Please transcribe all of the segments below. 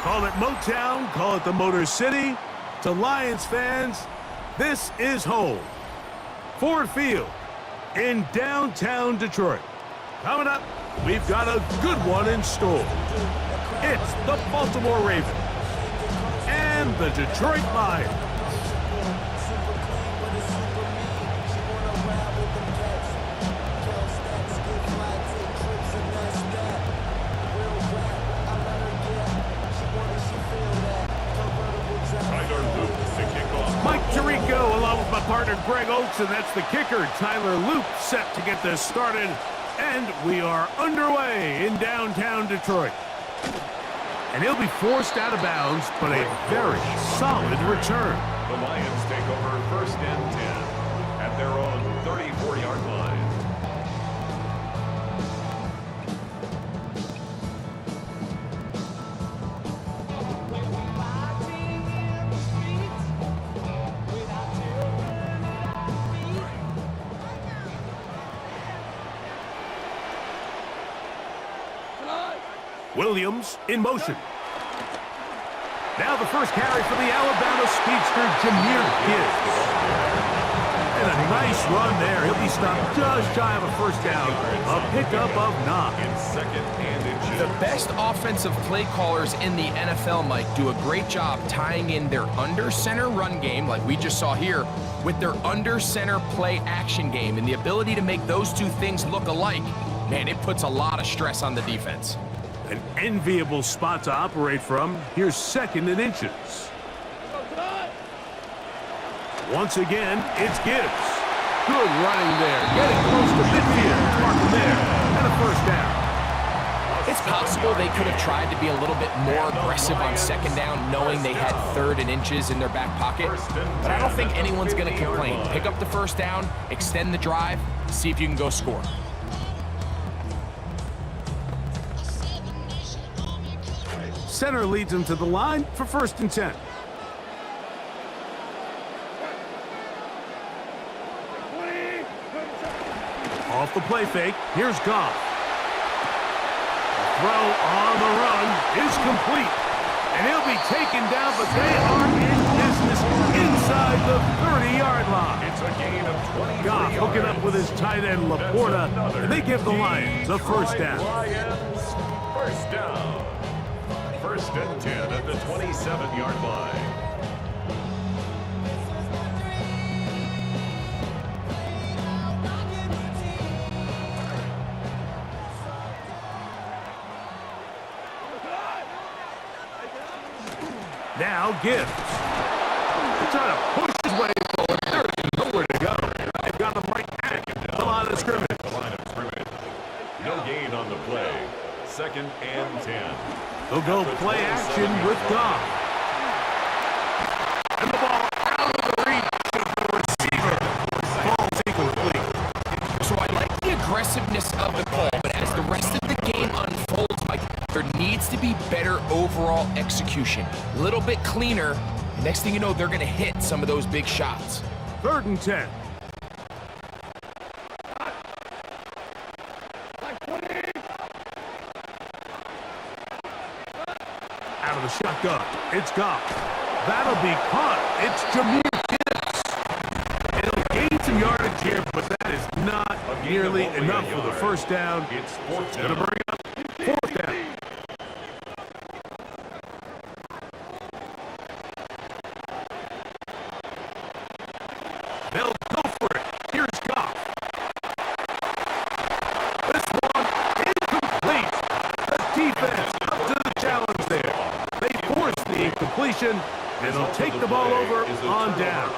Call it Motown, call it the Motor City. To Lions fans, this is home. Ford Field in downtown Detroit. Coming up, we've got a good one in store. It's the Baltimore Ravens and the Detroit Lions. Mike Tirico along with my partner Greg Oakes, and that's the kicker Tyler Loop set to get this started. And we are underway in downtown Detroit. And he'll be forced out of bounds, but a very solid return. The Lions take over 1st and 10 at their own 34-yard line. Williams in motion. Now the first carry for the Alabama speedster, Jahmyr Gibbs. And a nice run there. He'll be stopped just shy of a first down. A pickup of 9. In 2nd and inches. The best offensive play callers in the NFL, Mike, do a great job tying in their under-center run game, like we just saw here, with their under-center play action game. And the ability to make those two things look alike, man, it puts a lot of stress on the defense. An enviable spot to operate from. Here's 2nd and inches. Once again, it's Gibbs. Good running there. Getting close to midfield. Mark there. And a first down. It's possible they could have tried to be a little bit more aggressive on 2nd down, knowing they had 3rd and inches in their back pocket. But I don't think anyone's going to complain. Pick up the first down, extend the drive, see if you can go score. Center leads him to the line for 1st and 10. Off the play fake, here's Goff. Throw on the run is complete. And he'll be taken down, but they are in business inside the 30-yard line. It's a gain of 23 Goff hooking up with his tight end, Laporta, and they give the Lions a first down. Lions, first down. 1st and 10 at the 27-yard line. Now Gibbs. Trying to push his way forward. There's nowhere to go. They've got him right at the line of scrimmage. No gain on the play. 2nd and 10. They'll go play action with Goff. And the ball out of the reach of the receiver. Ball's incomplete. So I like the aggressiveness of the call, but as the rest of the game unfolds, Mike, there needs to be better overall execution. A little bit cleaner. Next thing you know, they're going to hit some of those big shots. 3rd and 10. Out of the shotgun, it's Goff. That'll be caught. It's Jahmyr Gibbs. It'll gain some yardage here, but that is not nearly enough for the first down. It's 4th Gonna down. bring up 4th down. They'll go for it. Here's Goff. This one incomplete. The defense up to the challenge there. They force the incompletion, and they'll take the ball over on down.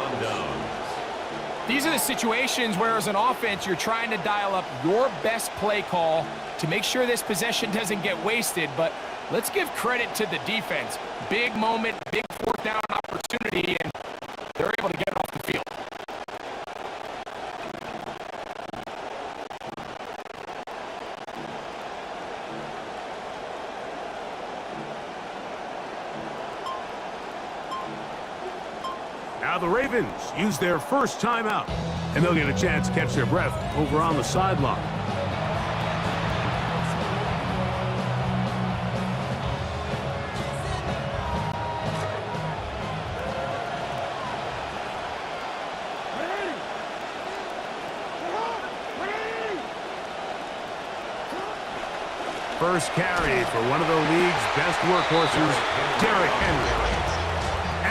These are the situations where, as an offense, you're trying to dial up your best play call to make sure this possession doesn't get wasted. But let's give credit to the defense. Big moment, big 4th down opportunity, and they're able to get off the field. Now the Ravens use their first timeout, and they'll get a chance to catch their breath over on the sideline. first carry for one of the league's best workhorses, Derrick Henry.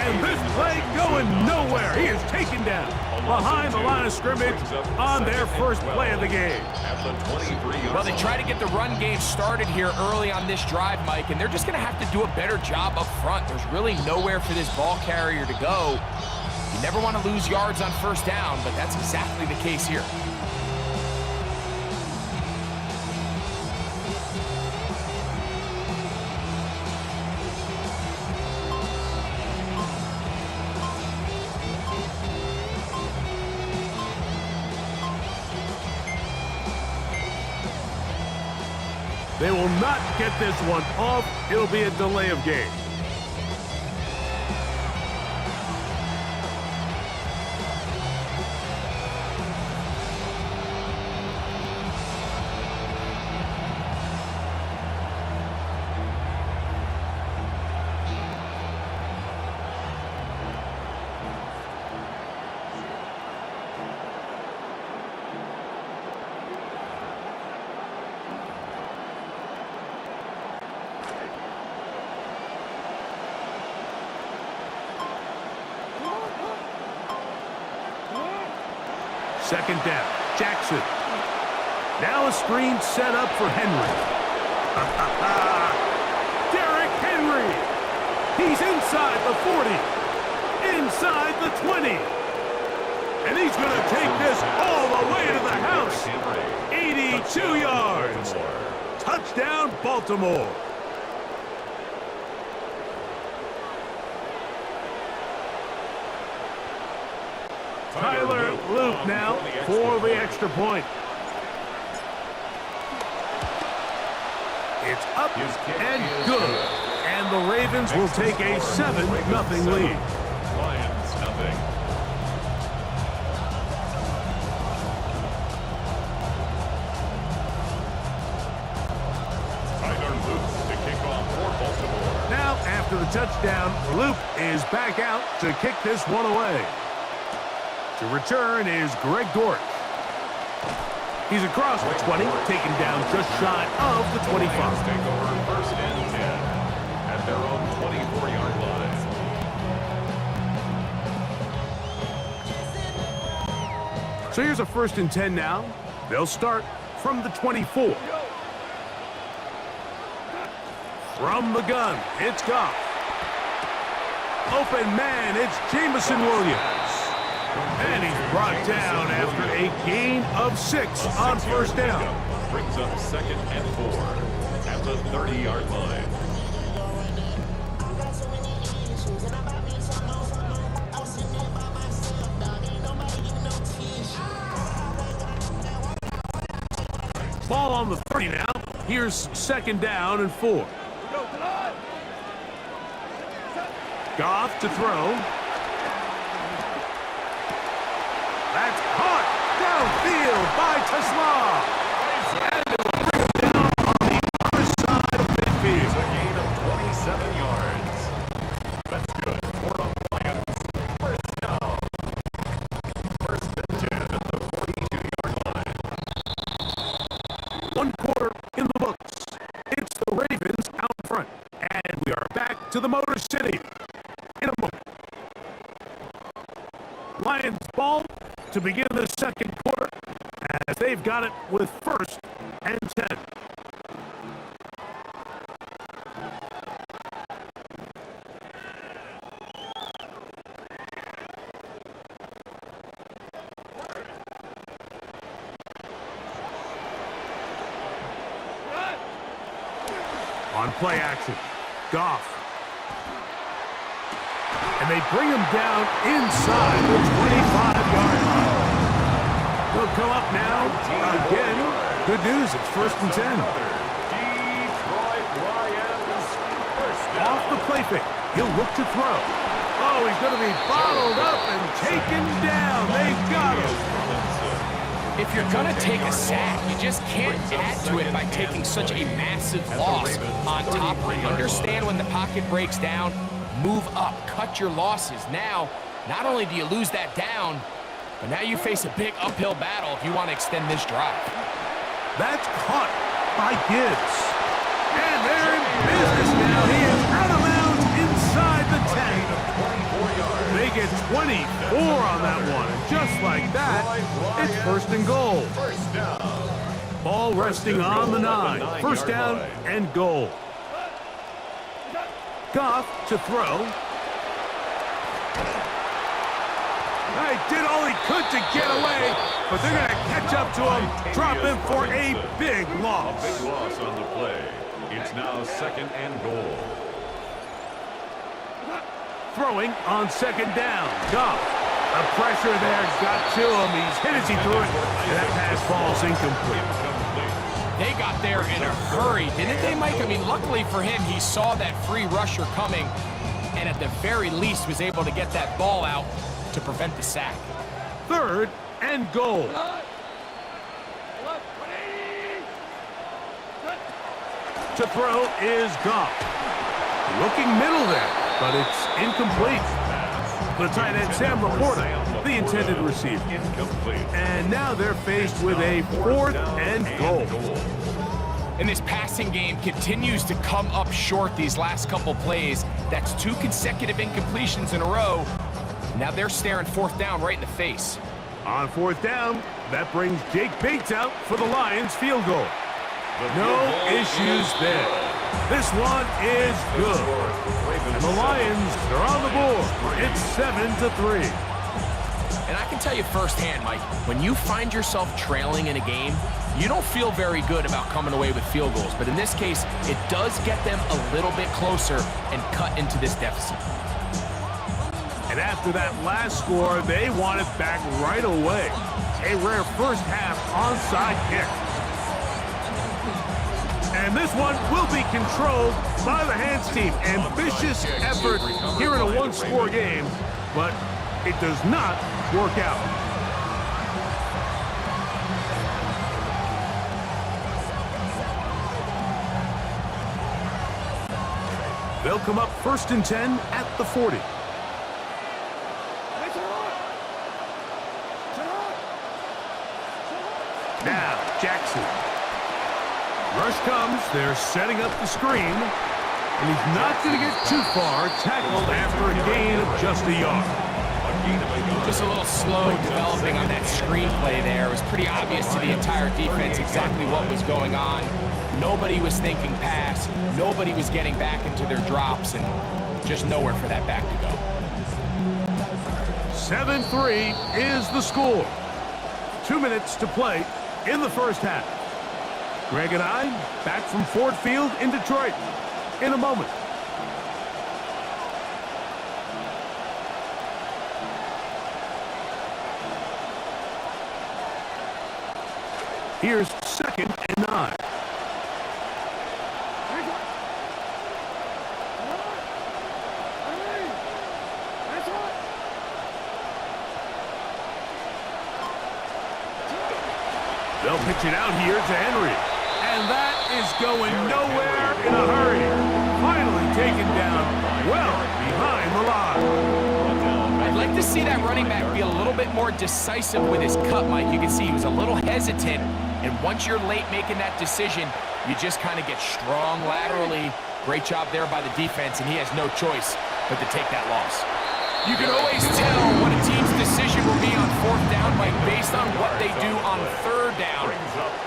And this play going nowhere. He is taken down behind the line of scrimmage on their first play of the game. Well, they try to get the run game started here early on this drive, Mike, and they're just going to have to do a better job up front. There's really nowhere for this ball carrier to go. You never want to lose yards on first down, but that's exactly the case here. They will not get this one off. It'll be a delay of game. Second down, Jackson. Now a screen set up for Henry. Derrick Henry. He's inside the 40, inside the 20. And he's going to take this all the way to the house. 82 yards. Touchdown, Baltimore. Tyler Luke now for the extra point. It's up and good. And the Ravens will take a 7-0 lead. Lions nothing. Tyler Luke to kick off for Baltimore. Now, after the touchdown, Luke is back out to kick this one away. To return is Greg Dortch. He's across the 20, taken down just shy of the 25. Take over first and 10 at their own 24-yard line. So here's a 1st and 10 now. They'll start from the 24. From the gun, it's Goff. Open man, it's Jameson Williams. And he's brought down after a gain of 6 on first down. Brings up 2nd and 4 at the 30-yard line. Ball on the 30 now. Here's 2nd down and 4. Goff to throw. That's caught downfield by Tesla. And it will bring him down on the other side of midfield. A gain of 27 yards. That's good for the Lions. First down. 1st and 10 at the 42-yard line. 1 quarter in the books. It's the Ravens out front. And we are back to the Motor City in a moment. Lions ball to begin the 2nd quarter as they've got it with 1st and 10. On play action, Goff. And they bring him down inside the 25-yard line. He'll come up now again. Good news, it's 1st and 10. Detroit Lions. First down. Off the play fake, he'll look to throw. Oh, he's going to be bottled up and taken down. They've got him. If you're going to take a sack, you just can't add to it by taking such a massive loss on top of it. Understand when the pocket breaks down, move up, cut your losses. Now, not only do you lose that down, but now you face a big uphill battle if you want to extend this drive. That's caught by Gibbs. business now. He is out of bounds inside the 10. 24 yards. They get 24 on that one. And just like that, it's first and goal. First down. Ball resting on the 9. First down and goal. Goff to throw. He did all he could to get away, but they're going to catch up to him, drop him for a big loss. A big loss on the play. It's now second and goal. Throwing on second down. Goff. The pressure there got to him. He's hit as he threw it, and that pass falls incomplete. They got there in a hurry, didn't they, Mike? I mean, luckily for him, he saw that free rusher coming, and at the very least was able to get that ball out to prevent the sack. Third and goal. To throw is Goff. Looking middle there, but it's incomplete. The tight end, Sam Laporta, the intended receiver. Incomplete. And now they're faced with a fourth and goal. And this passing game continues to come up short these last couple plays. That's 2 consecutive incompletions in a row. Now they're staring fourth down right in the face. On fourth down, that brings Jake Bates out for the Lions field goal. No issues there. This one is good. And the Lions are on the board. It's 7-3. And I can tell you firsthand, Mike, when you find yourself trailing in a game, you don't feel very good about coming away with field goals. But in this case, it does get them a little bit closer and cut into this deficit. And after that last score, they want it back right away. A rare first half onside kick. And this one will be controlled by the Hands team. Ambitious effort here in a one-score game, but it does not work out. They'll come up first and 10 at the 40. Now, Jackson. Rush comes. They're setting up the screen. And he's not going to get too far. Tackled after a gain of just a yard. Just a little slow developing on that screenplay there. It was pretty obvious to the entire defense exactly what was going on. Nobody was thinking pass. Nobody was getting back into their drops, and just nowhere for that back to go. 7-3 is the score. 2 minutes to play in the first half. Greg and I back from Ford Field in Detroit in a moment. Here's second and 9. They'll pitch it out here to Henry. And that is going nowhere in a hurry. Finally taken down well behind the line. I'd like to see that running back be a little bit more decisive with his cut, Mike. You can see he was a little hesitant. And once you're late making that decision, you just kind of get strong laterally. Great job there by the defense, and he has no choice but to take that loss. You can always tell what a team's decision will be on fourth down, Mike, based on what they do on third down.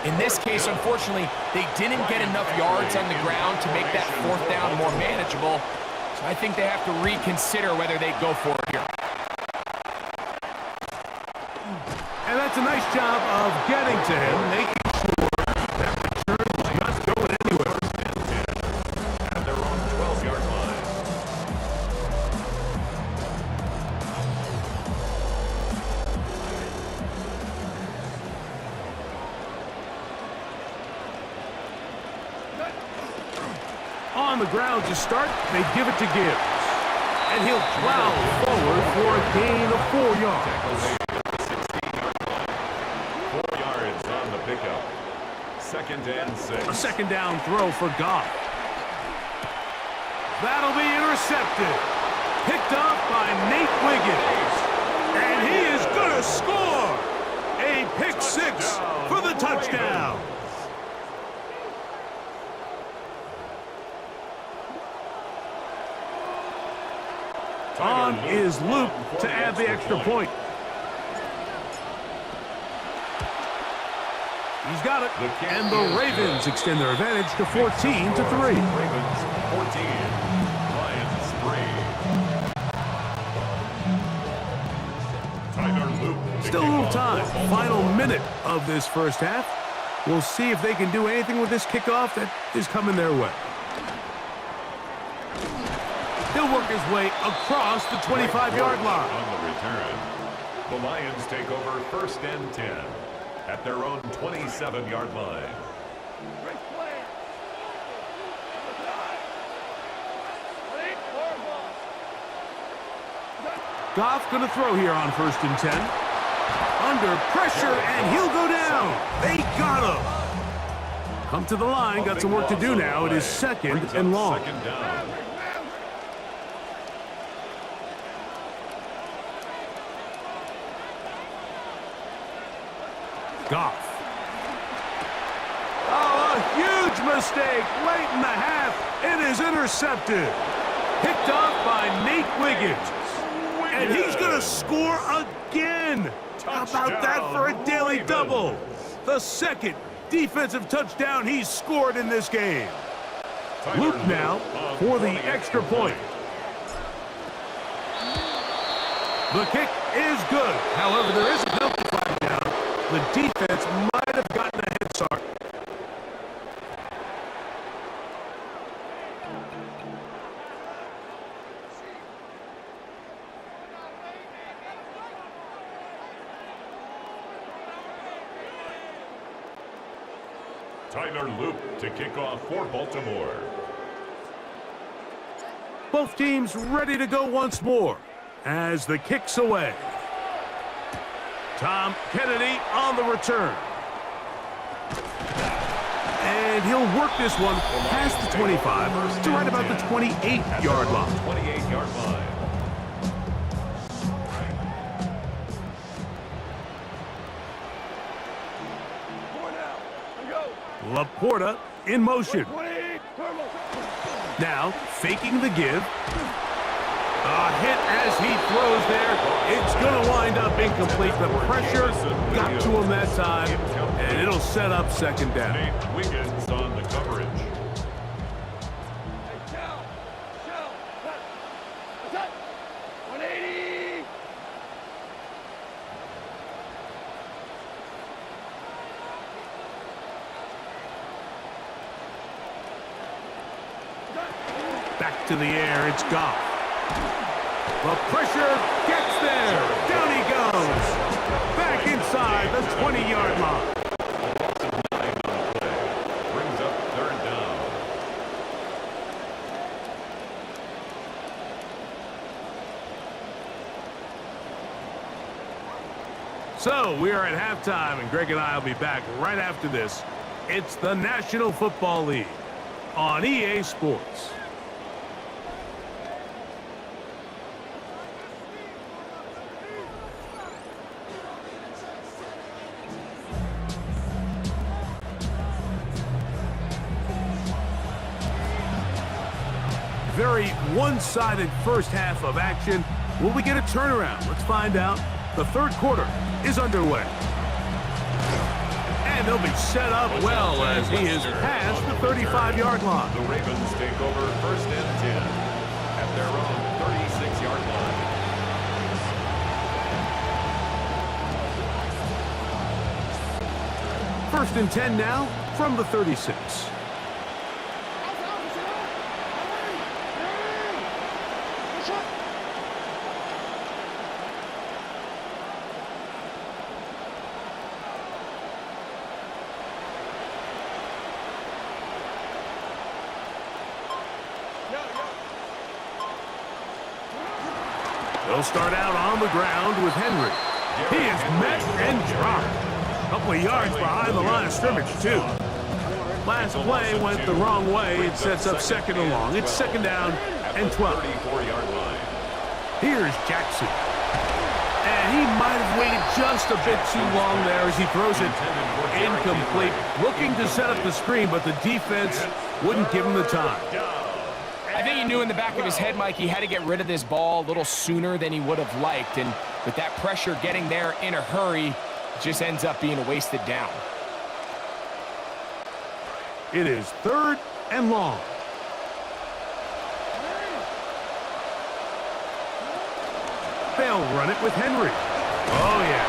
In this case, unfortunately, they didn't get enough yards on the ground to make that fourth down more manageable. So I think they have to reconsider whether they go for it here. And that's a nice job of getting to him, making sure that the return is not going anywhere. At their own 12-yard line. On the ground to start, they give it to Gibbs. And he'll plow forward for a gain of 4 yards. 4 yards on the pickup. Second and 6. A second down throw for Goff. That'll be intercepted. Picked up by Nate Wiggins. And he is going to score. A pick six for the touchdown. On is Luke to add the extra point. He's got it. And the Ravens extend their advantage to 14-3. Ravens 14, Lions 3. Tyler Luke. Still a little time. Final minute of this first half. We'll see if they can do anything with this kickoff that is coming their way. He'll work his way across the 25-yard line. On the return, the Lions take over 1st and 10 at their own 27-yard line. Goff going to throw here on 1st and 10. Under pressure, and he'll go down. They got him. Come to the line. Got some work to do now. It is 2nd and long. 2nd down. Goff. Oh, a huge mistake late in the half. It is intercepted. Picked off by Nate Wiggins. And he's going to score again. How about that for a daily double? The 2nd defensive touchdown he's scored in this game. Luke now for the extra point. The kick is good. However, there is a penalty flag down. The defense might have gotten a head start. Tyler Luke to kick off for Baltimore. Both teams ready to go once more as the kick's away. Tom Kennedy on the return. And he'll work this one past the 25 to right about the 28-yard line. 28-yard line. Laporta in motion. Now faking the give. A hit as he throws there. It's going to wind up incomplete. The pressure got to him that time, and it'll set up 2nd down. Nate Wiggins on the coverage. Back to the air, it's Goff. The pressure gets there. Down he goes. Back inside the 20-yard line. Brings up 3rd down. So we are at halftime, and Greg and I will be back right after this. It's the National Football League on EA Sports. Very one-sided first half of action. Will we get a turnaround? Let's find out. The 3rd quarter is underway. And they'll be set up well as he is past the 35-yard line. The Ravens take over 1st and 10 at their own 36-yard line. 1st and 10 now from the 36. They'll start out on the ground with Henry. He is met and dropped. A couple of yards behind the line of scrimmage, too. Last play went the wrong way. It sets up 2nd and long. It's 2nd down and 12. 34-yard line. Here's Jackson. And he might have waited just a bit too long there as he throws it incomplete. Looking to set up the screen, but the defense wouldn't give him the time. I think he knew in the back of his head, Mike, he had to get rid of this ball a little sooner than he would have liked. And with that pressure getting there in a hurry, it just ends up being a wasted down. It is 3rd and long. They'll run it with Henry. Oh, yeah.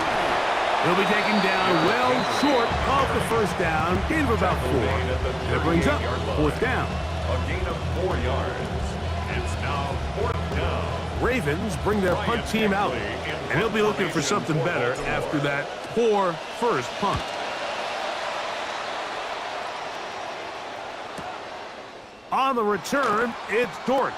He'll be taken down well short of the first down. Gain of about 4. And it brings up 4th down. A gain of 4 yards. It's now 4th down. Ravens bring their punt team out, and he'll be looking for something better after that poor first punt. On the return, it's Dortch.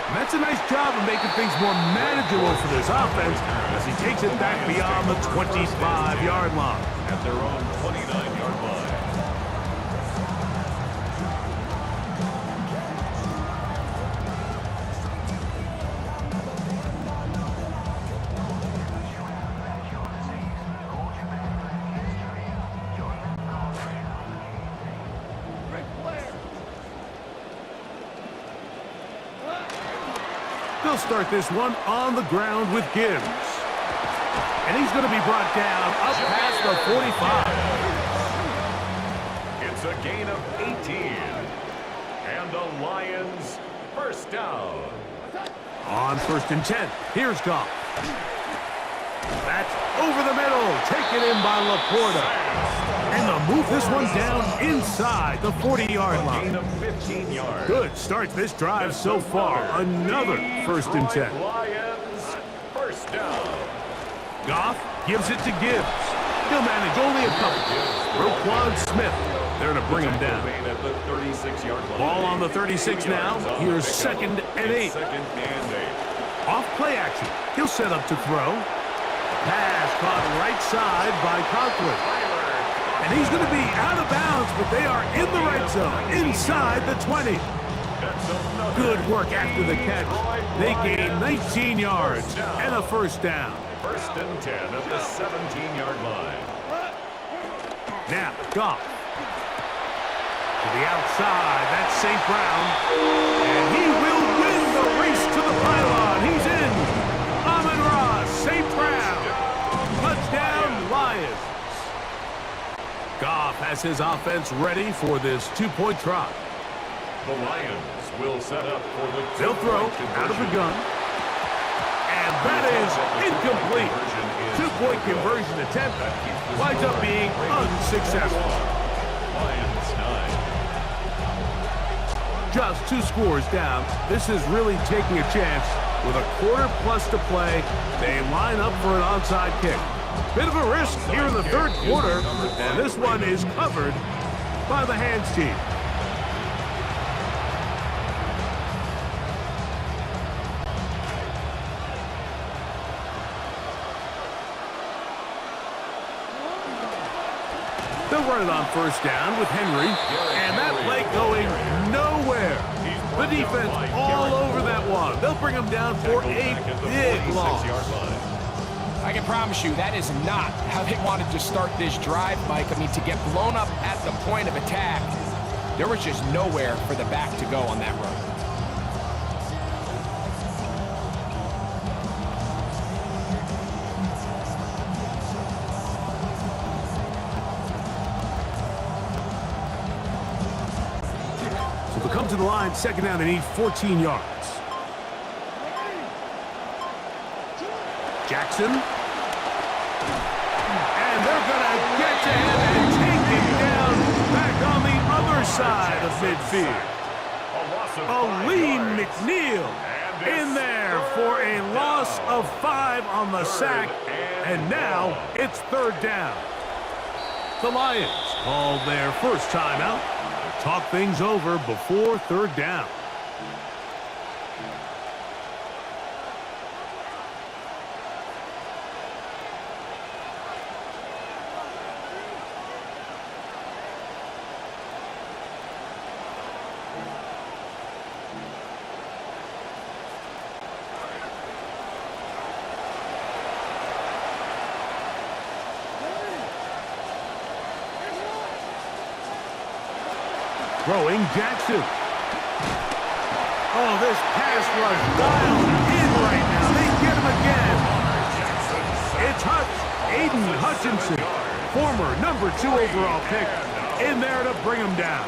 And that's a nice job of making things more manageable for this offense as he takes it back beyond the 25-yard line. At their own 29-yard line. They'll start this one on the ground with Gibbs. And he's going to be brought down up past the 45. It's a gain of 18. And the Lions first down. On 1st and 10, here's Goff. That's over the middle, taken in by Laporta. And they'll move this one down inside the 40-yard line. Gain of 15 yards. Good start this drive so far. Another 1st and 10. Lions first down. Goff gives it to Gibbs. He'll manage only a couple. Roquan Smith there to bring him down. At the 36-yard line. Ball on the 36 now. Here's 2nd and 8. 2nd and 8. Off play action. He'll set up to throw. Pass caught right side by Conklin. And he's going to be out of bounds, but they are in the red zone, inside the 20. Good work after the catch. They gain 19 yards and a first down. 1st and 10 at the 17-yard line. Now, Goff. To the outside, that's St. Brown. And he will win the race to the pylon. He's in. Amon-Ra, St. Brown. Touchdown, Lions. Goff has his offense ready for this 2-point try. The Lions will set up for the They'll throw out of the gun. And that is incomplete. 2-point conversion attempt winds up being unsuccessful. Lions 9. Just 2 scores down. This is really taking a chance. With a quarter plus to play, they line up for an onside kick. Bit of a risk here in the 3rd quarter, and this one is covered by the hands team. They'll run it on 1st down with Henry, and that play going nowhere. The defense all over that one. They'll bring him down for a big loss. I can promise you that is not how they wanted to start this drive, Mike. I mean, to get blown up at the point of attack, there was just nowhere for the back to go on that run. So they'll come to the line, 2nd down, they need 14 yards. Jackson. And they're going to get to him and take him down back on the other side of midfield. Aleem McNeil in there for a loss of 5 on the sack. And now it's 3rd down. The Lions called their first timeout. Talk things over before 3rd down. Throwing Jackson. Oh, this pass rush dialed in right now. They get him again. It's Hutch, Aiden Hutchinson, former number 2 overall pick, in there to bring him down.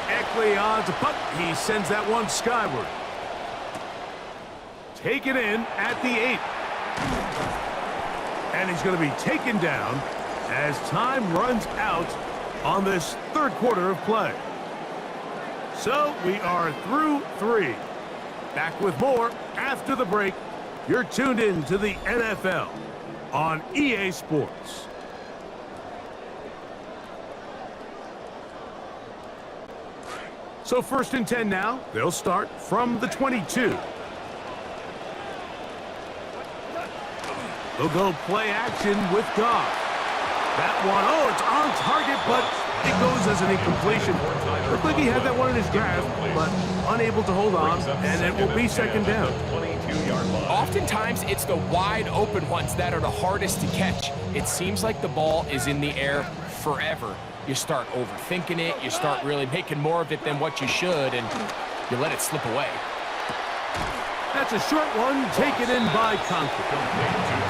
Eckley on to punt. He sends that one skyward. Taken in at the 8. And he's going to be taken down as time runs out on this third quarter of play. So we are through 3. Back with more after the break. You're tuned in to the NFL on EA Sports. So 1st and 10 now. They'll start from the 22. They'll go play action with Goff. That one, oh, it's on target, but it goes as an incompletion. Looked like he had that one in his grasp, but unable to hold on, and it will be second down. Oftentimes, it's the wide open ones that are the hardest to catch. It seems like the ball is in the air forever. You start overthinking it, you start really making more of it than what you should, and you let it slip away. That's a short one taken in by Conklin.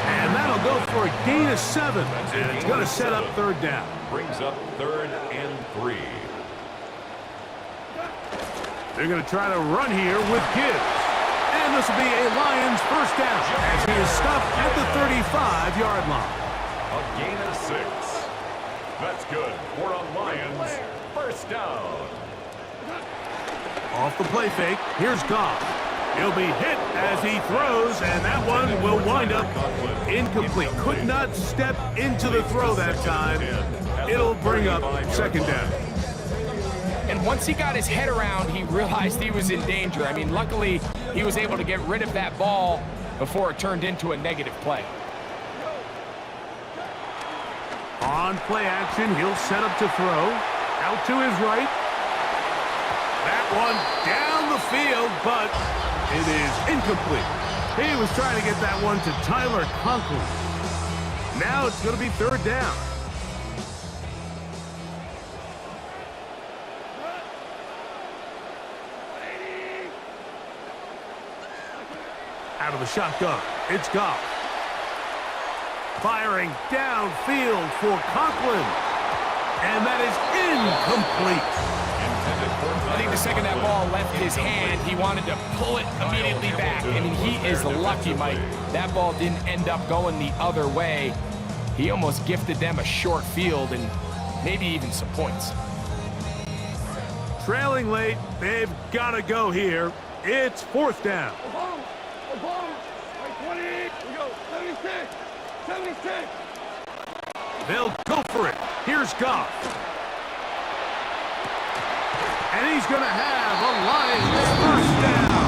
And that'll go for a gain of 7. And it's going to set up third down. Brings up 3rd and 3. They're going to try to run here with Gibbs. And this will be a Lions first down as he is stopped at the 35-yard line. A gain of 6. That's good for a Lions first down. Off the play fake, here's Goff. He'll be hit as he throws, and that one will wind up incomplete. Could not step into the throw that time. It'll bring up second down. And once he got his head around, he realized he was in danger. I mean, luckily, he was able to get rid of that ball before it turned into a negative play. On play action, he'll set up to throw. Out to his right. That one down the field, but it is incomplete. He was trying to get that one to Tyler Conklin. Now it's going to be third down. Out of the shotgun, it's Goff. Firing downfield for Conklin. And that is incomplete. I think the second that ball left his hand, he wanted to pull it immediately back. I mean, he is lucky, Mike. That ball didn't end up going the other way. He almost gifted them a short field and maybe even some points. Trailing late, they've got to go here. It's fourth down. They'll go for it. Here's Goff. And he's going to have a Lions first down.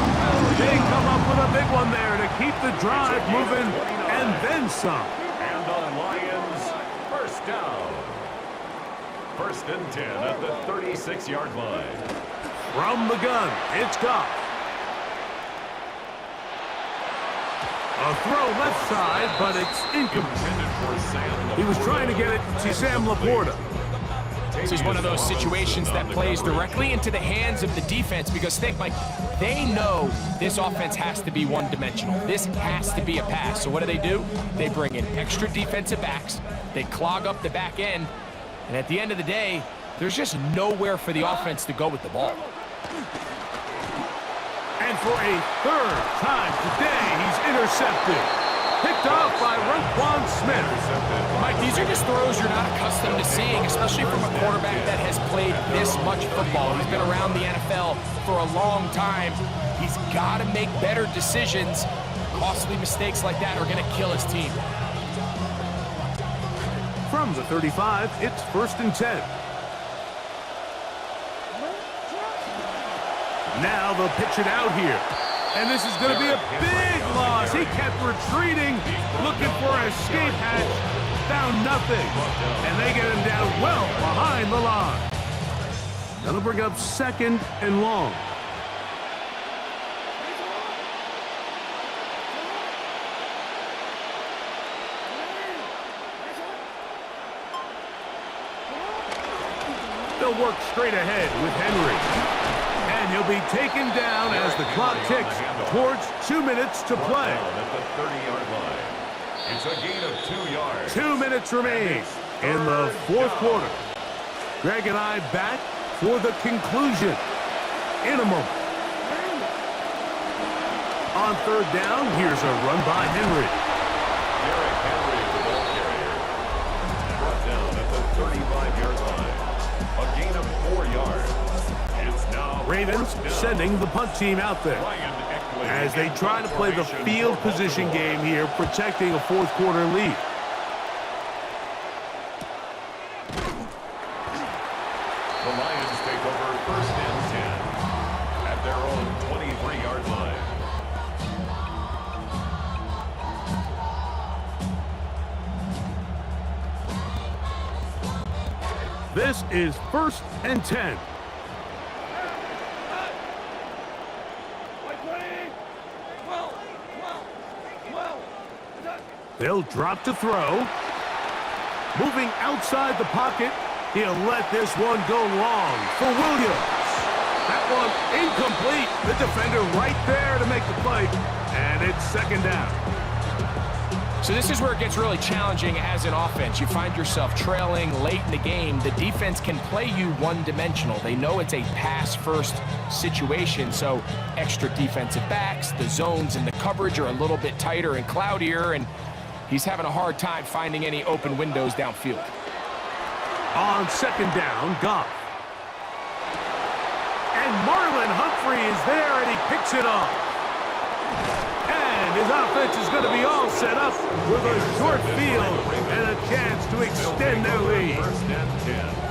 They come up with a big one there to keep the drive moving and then some. And the Lions first down. 1st and 10 at the 36-yard line. From the gun, it's Goff. A throw left side, but it's incomplete. He was trying to get it to Sam Laporta. This is one of those situations that plays directly into the hands of the defense because think, Mike, they know this offense has to be one-dimensional. This has to be a pass. So what do? They bring in extra defensive backs. They clog up the back end. And at the end of the day, there's just nowhere for the offense to go with the ball. And for a third time today, he's intercepted. Picked off by Roquan Smith. Mike, these are just throws you're not accustomed to seeing, especially from a quarterback that has played this much football. He's been around the NFL for a long time. He's got to make better decisions. Costly mistakes like that are going to kill his team. From the 35, it's 1st and 10. Now they'll pitch it out here. And this is going to be a big loss. He kept retreating, looking for an escape hatch. Found nothing. And they get him down well behind the line. That'll bring up 2nd and long. They'll They'll work straight ahead with Henry. And he'll be taken down as the clock ticks towards 2 minutes to play. At the 30-yard line. It's a gain of 2 yards. 2 minutes remain in the fourth quarter. Greg and I back for the conclusion in a moment. On third down, here's a run by Henry. Derrick Henry, the ball carrier. Brought down at the 35-yard line. A gain of 4 yards. It's now Ravens sending the punt team out there Ryan Eckley as they in try to play the formation field for position Baltimore. game here, protecting a fourth quarter lead. The Lions take over first and 10 at their own 23-yard line. This is first and 10. They'll drop to throw. Moving outside the pocket, he'll let this one go long for Williams. That one incomplete. The defender right there to make the play, and it's second down. So this is where it gets really challenging as an offense. You find yourself trailing late in the game. The defense can play you one-dimensional. They know it's a pass-first situation, so extra defensive backs, the zones and the coverage are a little bit tighter and cloudier, and he's having a hard time finding any open windows downfield. On second down, Goff. And Marlon Humphrey is there, and he picks it off. And his offense is going to be all set up with a short field and a chance to extend their lead. First and 10.